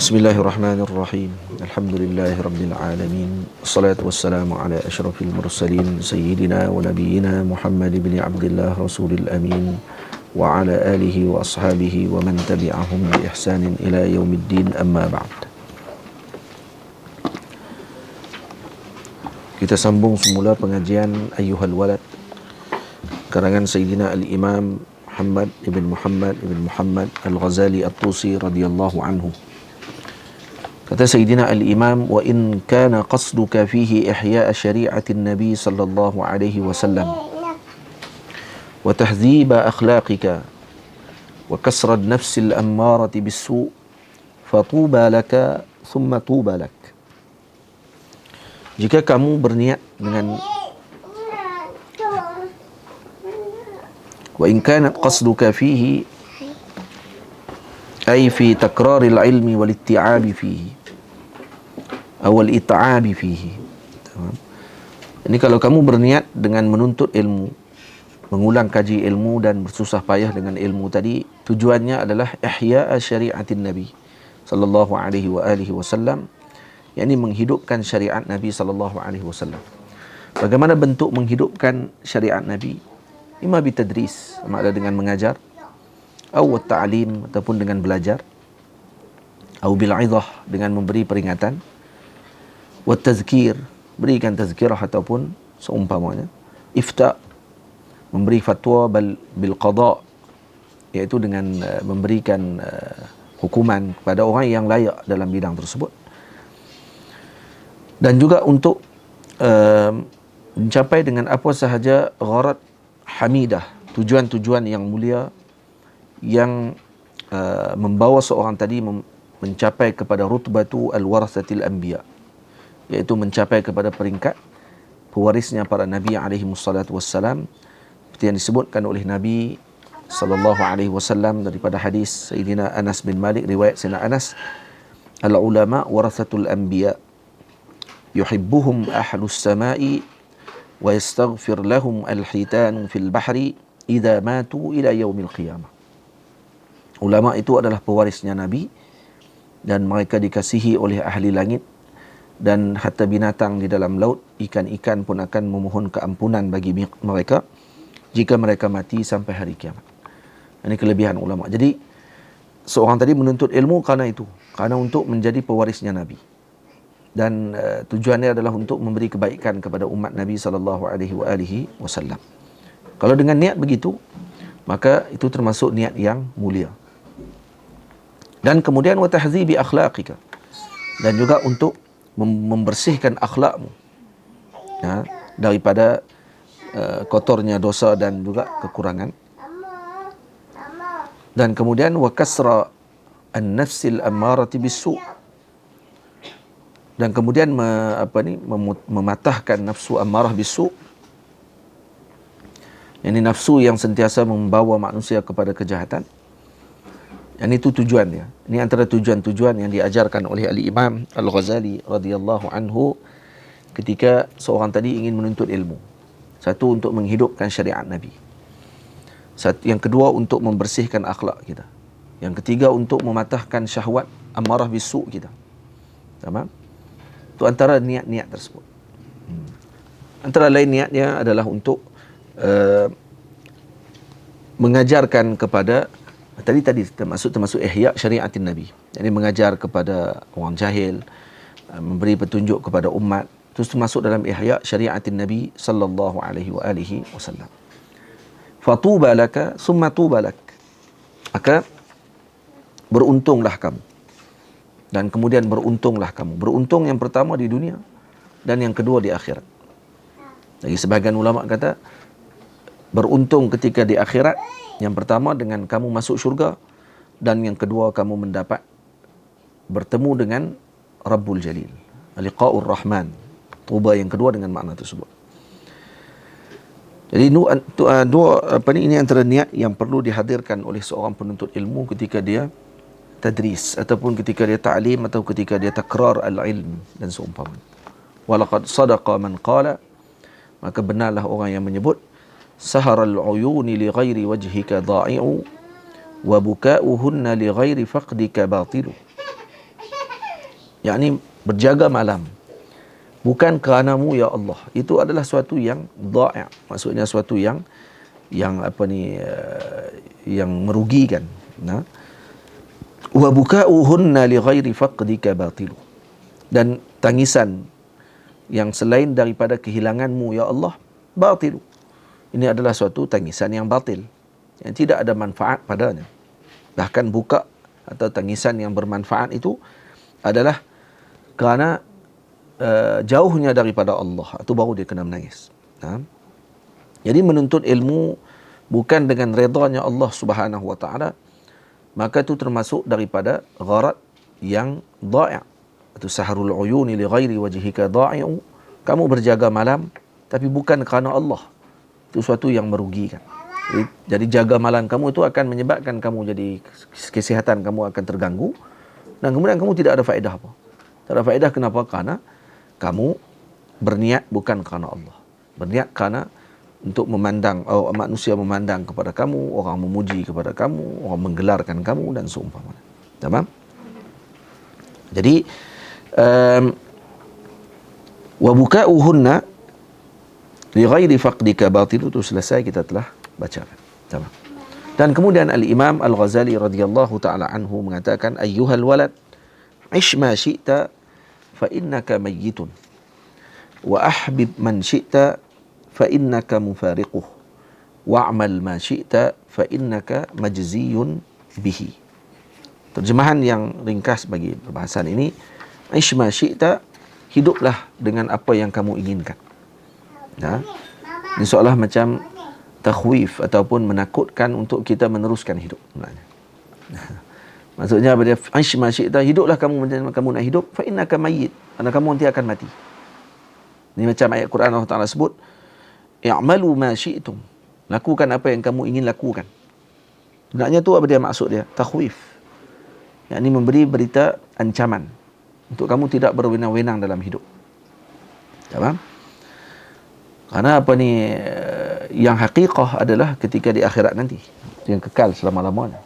Bismillahirrahmanirrahim. Alhamdulillahirabbil alamin. Wassalatu wassalamu ala asyrafil mursalin sayyidina wa nabiyyina Muhammad ibn Abdullah rasulil amin wa ala alihi wa ashabihi wa man tabi'ahum bi ihsanin ila yaumiddin, amma ba'd. Kita sambung semula pengajian Ayyuhal Walad karangan Sayyidina Al-Imam Muhammad ibn Muhammad Al-Ghazali At-Tusi radhiyallahu anhu. Kata Sayyidina Al-Imam, wa in kana qasduka fihi ihya'a syari'atin Nabi sallallahu alaihi wasallam wa tahdhiba akhlaqika wa kasra an-nafs al-ammarati bis-su' fatuba laka thumma tuba lak. Jika kamu berniat dengan wa in kanat qasduka fihi ay fi takraril ilmi wal itti'abi fihi awal it'abi fihi. Ini kalau kamu berniat dengan menuntut ilmu, mengulang kaji ilmu dan bersusah payah dengan ilmu tadi, tujuannya adalah ihya'a syari'atin Nabi sallallahu alaihi wa alihi wasallam, yakni menghidupkan syariat Nabi sallallahu alaihi wasallam. Bagaimana bentuk menghidupkan syariat Nabi? Imma bitadris, sama ada dengan mengajar, atau ta'lim ataupun dengan belajar, atau bil'idhah dengan memberi peringatan, wa tazkir, berikan tazkirah ataupun seumpamanya, ifta, memberi fatwa, bil qada, iaitu dengan memberikan hukuman kepada orang yang layak dalam bidang tersebut, dan juga untuk mencapai dengan apa sahaja gharad hamidah, tujuan-tujuan yang mulia yang membawa seorang tadi mencapai kepada rutbatu al-warathatil anbiya, iaitu mencapai kepada peringkat pewarisnya para nabi alaihi wassalatu wassalam, seperti yang disebutkan oleh Nabi sallallahu alaihi wasallam daripada hadis Sayyidina Anas bin Malik, riwayat Sayyidina Anas, al-ulama warathatul anbiya yuhibbuhum ahlus samai wa yastaghfir lahum al-hitan fil bahri idza matu ila yaumil qiyamah. Ulama itu adalah pewarisnya Nabi dan mereka dikasihi oleh ahli langit, dan hatta binatang di dalam laut, ikan-ikan pun akan memohon keampunan bagi mereka jika mereka mati sampai hari kiamat. Ini kelebihan ulama. Jadi seorang tadi menuntut ilmu kerana itu, kerana untuk menjadi pewarisnya Nabi, dan tujuannya adalah untuk memberi kebaikan kepada umat Nabi sallallahu alaihi wasallam. Kalau dengan niat begitu, maka itu termasuk niat yang mulia. Dan kemudian wa tahdzibi akhlaqika, dan juga untuk membersihkan akhlakmu daripada kotornya dosa dan juga kekurangan. Dan kemudian wa kasra an-nafsil ammarati bis-su', dan kemudian mematahkan nafsu ammarah bis-su', yakni nafsu yang sentiasa membawa manusia kepada kejahatan. Yang itu tujuannya. Ini antara tujuan-tujuan yang diajarkan oleh Al-Imam Al-Ghazali radhiyallahu anhu ketika seorang tadi ingin menuntut ilmu. Satu, untuk menghidupkan syariat Nabi. Yang kedua, untuk membersihkan akhlak kita. Yang ketiga, untuk mematahkan syahwat amarah bisu' kita. Tamam? Itu antara niat-niat tersebut. Antara lain niatnya adalah untuk mengajarkan kepada tadi termasuk ihya syariatin Nabi. Jadi mengajar kepada orang jahil, memberi petunjuk kepada umat, itu termasuk dalam ihya syariatin Nabi sallallahu alaihi wasallam. Fatuba laka summa tuba lak. Maka beruntunglah kamu, dan kemudian beruntunglah kamu. Beruntung yang pertama di dunia dan yang kedua di akhirat. Jadi sebahagian ulama kata beruntung ketika di akhirat, yang pertama dengan kamu masuk syurga, dan yang kedua kamu mendapat bertemu dengan Rabbul Jalil, liqa'ur Rahman. Tuba yang kedua dengan makna tersebut. Jadi ini antara niat yang perlu dihadirkan oleh seorang penuntut ilmu ketika dia tadris, ataupun ketika dia ta'lim, atau ketika dia takrar al-ilm dan seumpamanya. Walaqad sadaqa man qala, maka benarlah orang yang menyebut, saharal uyuni li ghairi wajhika dha'i'u wa buka'uhunna li ghairi faqdika batilu. yakni berjaga malam bukan kerana-Mu ya Allah. Itu adalah suatu yang dha'i', maksudnya suatu yang yang merugikan. Nah, wa buka'uhunna li ghairi faqdika batilu. Dan tangisan yang selain daripada kehilangan-Mu ya Allah, batilu. Ini adalah suatu tangisan yang batil, yang tidak ada manfaat padanya. Bahkan buka atau tangisan yang bermanfaat itu adalah kerana jauhnya daripada Allah, itu baru dia kena menangis. Jadi menuntut ilmu bukan dengan redanya Allah Subhanahu wa taala, maka itu termasuk daripada gharad yang dha'i'. Itu sahrul uyuni li ghairi wajhika dha'i'u. Kamu berjaga malam tapi bukan kerana Allah. Itu suatu yang merugikan. Jadi jaga malam kamu itu akan menyebabkan kamu jadi kesihatan kamu akan terganggu, dan kemudian kamu tidak ada faedah apa. Tak ada faedah. Kenapa? Kerana kamu berniat bukan kerana Allah. Berniat kerana untuk memandang, manusia memandang kepada kamu, orang memuji kepada kamu, orang menggelarkan kamu dan seumpamanya. Tamam? Jadi wa buka'uhunna li ghairi faqdika batil, itu selesai, kita telah bacakan. Tamam. Dan kemudian Al-Imam Al-Ghazali radhiyallahu taala anhu mengatakan, ayyuhal walad ish ma syi'ta fa innaka mayyitun wa ahbib man syi'ta fa innaka mufariquh wa'mal ma syi'ta fa innaka majziyun bihi. Terjemahan yang ringkas bagi perbahasan ini, ish ma syi'ta, hiduplah dengan apa yang kamu inginkan. Ini seolah macam takhwif ataupun menakutkan untuk kita meneruskan hidup. Maksudnya apa dia? Aish ma syi'ta, hiduplah kamu macam kamu nak hidup, fa innaka mayyit, kerana kamu nanti akan mati. Ini macam ayat Quran Allah Taala sebut, i'malu ma syi'tum, lakukan apa yang kamu ingin lakukan. Sebenarnya tu apa dia maksud dia? Takhwif. Yang ini memberi berita ancaman untuk kamu tidak berwenang-wenang dalam hidup. Faham? Karena apa ni, yang hakikah adalah ketika di akhirat nanti, yang kekal selama-lamanya.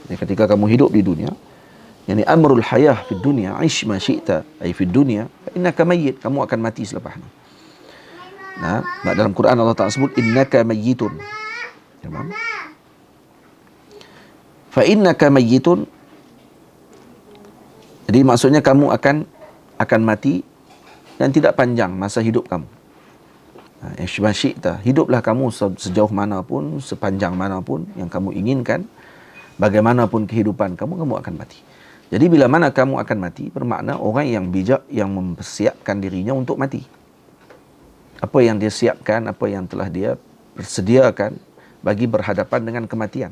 Jadi ketika kamu hidup di dunia, yani amrul hayah fi dunia, ish ma syi'ta, ay fi dunia, fa innaka mayyit, kamu akan mati selepas ini. Nah, dalam Quran Allah Ta'ala sebut innaka mayyitun. Faham? Fa innaka mayyitun, jadi maksudnya kamu akan mati dan tidak panjang masa hidup kamu. Ish ma syi'ta, hiduplah kamu sejauh mana pun, sepanjang mana pun yang kamu inginkan. Bagaimanapun kehidupan kamu, kamu akan mati. Jadi bila mana kamu akan mati, bermakna orang yang bijak yang mempersiapkan dirinya untuk mati. Apa yang dia siapkan, apa yang telah dia persediakan bagi berhadapan dengan kematian.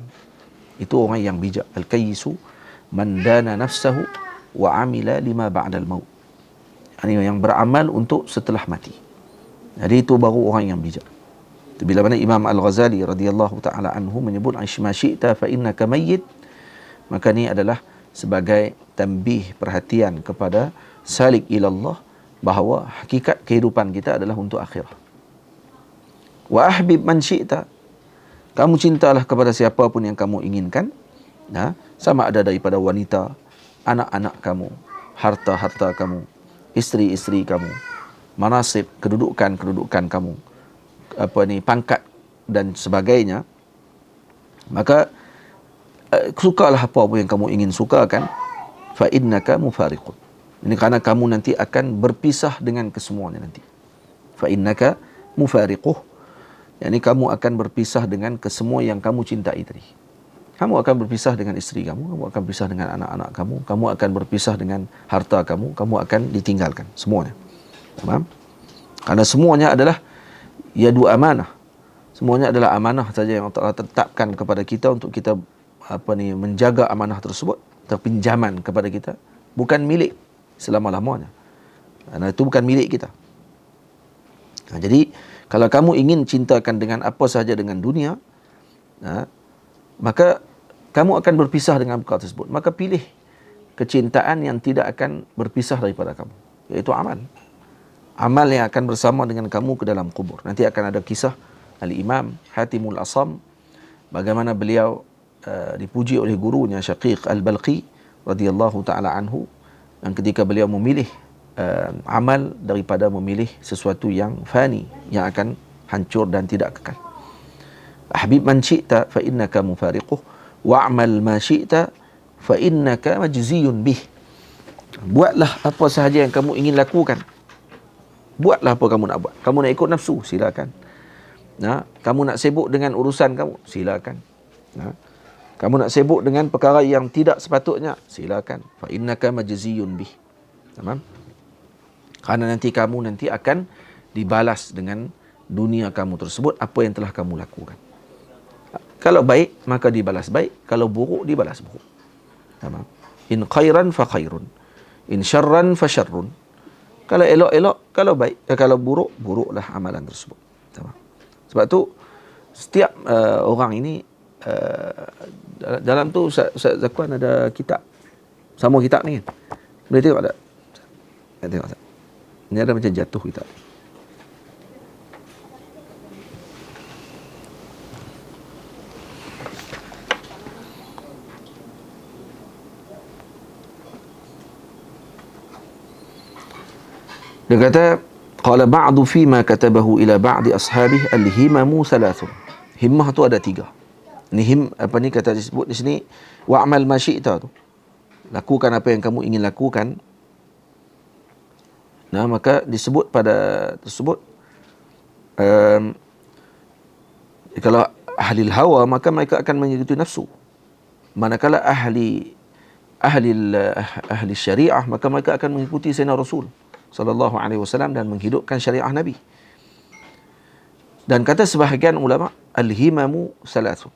Itu orang yang bijak. Al-kayyisu man dana nafsahu wa amila lima ba'dal maut. Ini yang beramal untuk setelah mati. Jadi itu baru orang yang bijak. Bila mana Imam Al-Ghazali radhiyallahu taala anhu menyebut aish ma syi'ta fa innaka mayyit, maka ini adalah sebagai tambih perhatian kepada salik ilallah, bahawa hakikat kehidupan kita adalah untuk akhirah. Wa ahbib man syi'ta, kamu cintalah kepada siapa pun yang kamu inginkan, sama ada daripada wanita, anak-anak kamu, harta-harta kamu, isteri-isteri kamu, manasib, kedudukan kamu, pangkat dan sebagainya. Maka sukalah apa yang kamu ingin sukakan, fa innaka mufariqun, ini kerana kamu nanti akan berpisah dengan kesemuanya nanti. Fa innaka mufariquh, yakni kamu akan berpisah dengan kesemua yang kamu cintai tadi. Kamu akan berpisah dengan isteri kamu akan berpisah dengan anak-anak kamu akan berpisah dengan harta kamu akan ditinggalkan semuanya. Faham? Karena semuanya adalah yadu amanah. Semuanya adalah amanah saja yang Allah tetapkan kepada kita untuk kita menjaga amanah tersebut, atau pinjaman kepada kita, bukan milik selama-lamanya. Karena itu bukan milik kita. Jadi kalau kamu ingin cintakan dengan apa sahaja dengan dunia, maka kamu akan berpisah dengan perkara tersebut. Maka pilih kecintaan yang tidak akan berpisah daripada kamu, iaitu amal. Amal yang akan bersama dengan kamu ke dalam kubur. Nanti akan ada kisah Al-Imam Hatimul Asam, bagaimana beliau dipuji oleh gurunya Syaqiq Al-Balqi radhiyallahu ta'ala anhu, dan ketika beliau memilih amal daripada memilih sesuatu yang fani, yang akan hancur dan tidak kekal. Ahbib man syi'ta fa innaka mufariquh wa'mal ma syi'ta fa innaka majziyun bih. Buatlah apa sahaja yang kamu ingin lakukan. Buatlah apa kamu nak buat. Kamu nak ikut nafsu, silakan. Kamu nak sibuk dengan urusan kamu, silakan. Kamu nak sibuk dengan perkara yang tidak sepatutnya, silakan. Fa innaka majziyun bih. Tamam? Karena nanti kamu akan dibalas dengan dunia kamu tersebut apa yang telah kamu lakukan. Kalau baik, maka dibalas baik. Kalau buruk, dibalas buruk. Tamam? In khairan fa khairun. In syarran fa syarrun. Kalau elok-elok, kalau baik, kalau buruk, buruklah amalan tersebut. Tamam? Sebab tu setiap orang ini dalam tu Ustaz Zakwan ada kitab. Sama kitab ni kan. Boleh tengok tak? Tengok tak? Ini ada macam jatuh kitab. Dia kata, qala ba'du fi ma katabahu ila ba'di ashabihi al-himamu thalathun. Himmah tu ada 3. Ni kata disebut di sini wa'mal ma syi'ta tu. Lakukan apa yang kamu ingin lakukan. Maka disebut pada tersebut kalau ahli hawa, maka mereka akan mengikuti nafsu. Manakala ahli syariah, maka mereka akan mengikuti Sayyidina Rasul sallallahu alaihi wasallam dan menghidupkan syariah Nabi. Dan kata sebahagian ulama, al-himamu salasun.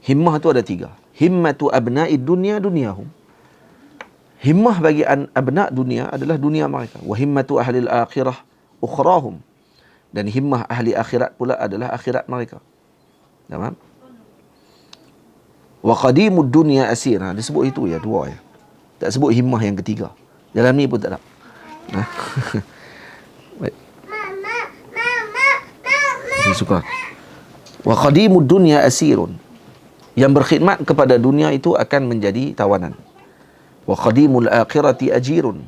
Himmah tu ada 3. Himmatu abna'i dunya dunyahum. Himmah bagi abna' dunia adalah dunia mereka. Wa himmatu ahli al-akhirah ukhrahum. Dan himmah ahli akhirat pula adalah akhirat mereka. Tamam? Wa qadimud dunya asir. Disebut itu ya, 2 ya. Tak sebut himmah yang ketiga. Dalam ni pun tak ada. Baik. Saya suka. Wa qadimud dunya asirun. Yang berkhidmat kepada dunia itu akan menjadi tawanan. Wa qadimul akhirati ajirun.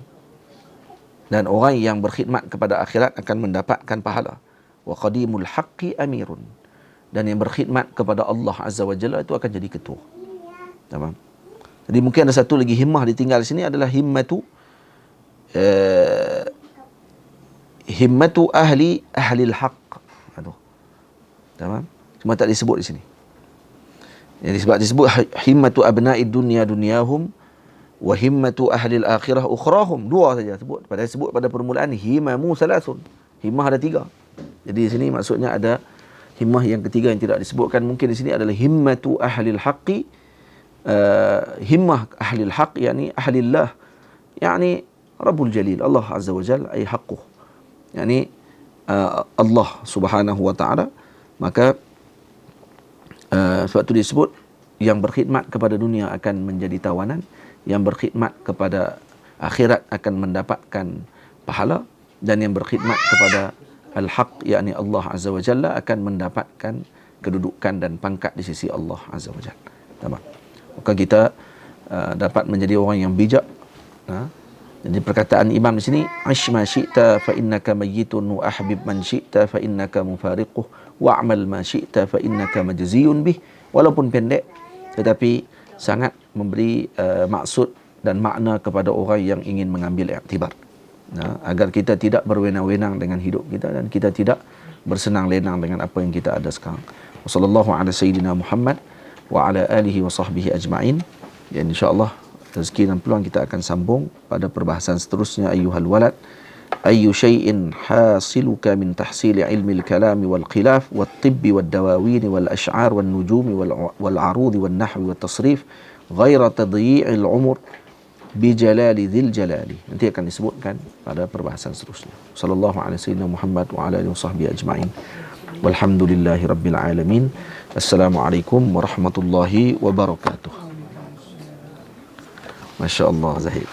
Dan orang yang berkhidmat kepada akhirat akan mendapatkan pahala. Wa qadimul haqqi amirun. Dan yang berkhidmat kepada Allah Azza wa Jalla itu akan jadi ketua. Tamam. Jadi mungkin ada satu lagi himmah ditinggal di sini adalah himmatu ahli al-haq. Tamam. Cuma tak disebut di sini. Jadi sebab disebut himmatu abna'id dunya dunyahum wa himmatu ahli al-akhirah ukhrahum. 2 saja sebut pada permulaan himamu salasun. Himmah ada 3. Jadi di sini maksudnya ada himmah yang ketiga yang tidak disebutkan. Mungkin di sini adalah himmatu ahli al-haqqi, himmah ahli al-haq yakni ahli Allah, yakni Rabbul Jalil, Allah Azza wa Jalla ay haqquh, yakni Allah Subhanahu wa taala. Maka sebab itu disebut yang berkhidmat kepada dunia akan menjadi tawanan, yang berkhidmat kepada akhirat akan mendapatkan pahala, dan yang berkhidmat kepada al-haq yakni Allah Azza wa Jalla akan mendapatkan kedudukan dan pangkat di sisi Allah Azza wa Jalla. Tamam. Maka kita dapat menjadi orang yang bijak. Jadi perkataan imam di sini, "Ish ma syi'ta fa innaka mayyitun wa ahbib man syi'ta fa innaka mufariquh wa'mal ma syi'ta fa innaka majziyun bih." Walaupun pendek tetapi sangat memberi maksud dan makna kepada orang yang ingin mengambil iktibar. Agar kita tidak berwenang-wenang dengan hidup kita dan kita tidak bersenang lenang dengan apa yang kita ada sekarang. Wassallallahu ala sayyidina Muhammad wa ala alihi wa sahbihi ajma'in. Ya, insya-Allah rezeki dan peluang kita akan sambung pada perbahasan seterusnya. Ayyuhal walad, ayyu syai'in hasiluka min tahsili ilmi al-kalam wal khilaf wat tibbi wad dawawin wal ash'ar wan nujumi wal arud wan nahwi wat tasrif ghaira tadyi'il umur bi jalali dzil jalali. Nanti akan disebutkan pada perbahasan seterusnya. Sallallahu alaihi wasallam Muhammad wa ala alihi wasahbihi ajma'in. Walhamdulillahi rabbil alamin. Assalamualaikum warahmatullahi wabarakatuh. Masya Allah Zahid.